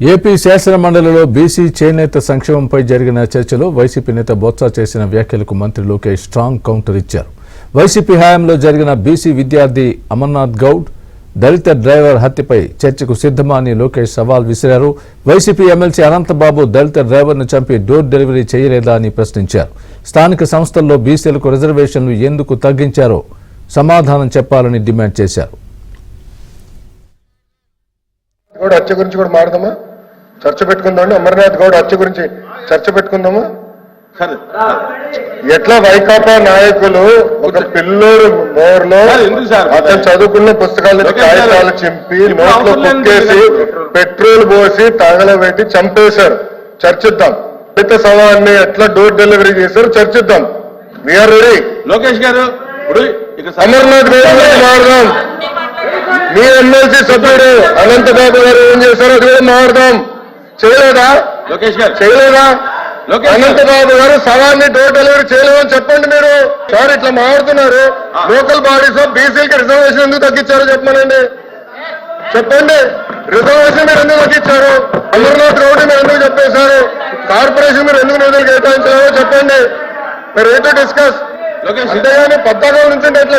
AP శాసనమండలిలో BC చేనేత సంక్షేమంపై జరిగిన చర్చలో వైసీపీ నేత బొత్స చేసిన వ్యాఖ్యలకు మంత్రి లోకేష్ స్ట్రాంగ్ కౌంటర్ ఇచ్చారు. వైసీపీ హయాంలో జరిగిన బీసీ విద్యార్థి అమర్నాథ్ గౌడ్ దళిత డ్రైవర్ హత్యపై చర్చకు సిద్ధమా అని లోకేష్ సవాల్ విసిరారు. వైసీపీ ఎమ్మెల్సీ అనంతబాబు దళిత డ్రైవర్ను చంపి డోర్ డెలివరీ చేయలేదా అని ప్రశ్నించారు. స్థానిక సంస్థల్లో బీసీలకు రిజర్వేషన్లు ఎందుకు తగ్గించారో సమాధానం చెప్పాలని డిమాండ్ చేశారు. హత్య గురించి కూడా మాట్లాడదామా, చర్చ పెట్టుకుందాం. అమర్నాథ్ గౌడ్ హత్య గురించి చర్చ పెట్టుకుందామా? ఎట్లా వైకాపా నాయకులు ఒక పిల్లోడు నోరులో అతను చదువుకున్న పుస్తకాల కాగితాలు చింపి నోట్లో కుక్కేసి పెట్రోల్ పోసి తగలబెట్టి చంపేశారు. చర్చిద్దాం. దళిత సవాన్ని ఎట్లా డోర్ డెలివరీ చేశారు చర్చిద్దాం. We are ready. లోకేష్ గారు అమర్నాథ్ గౌడ్ మాట్లాడదాం. మీ ఎమ్మెల్సీ సభ్యుడు అనంతబాబు గారు ఏం చేశారో అది కూడా మాట్లాడదాం. చేయలేదా? లోకేష్ గారు చేయలేదా? అనంతబాబు గారు సవాన్ని డోర్ డెలివరీ చేయలేదని చెప్పండి. మీరు సార్ ఇట్లా మాట్లాడుతున్నారు. లోకల్ బాడీస్ బీసీలకి రిజర్వేషన్ ఎందుకు తగ్గించారో చెప్పమనండి. చెప్పండి. రిజర్వేషన్ మీరు ఎందుకు తగ్గించారు? అమర్నాథ్ గౌడ్ మీరు ఎందుకు చెప్పేశారు? కార్పొరేషన్ మీరు ఎందుకు నిధులు కేటాయించారో చెప్పండి. మీరు ఏంటో డిస్కస్. అంతేగాని పద్దాగా నుంచి ఎట్లా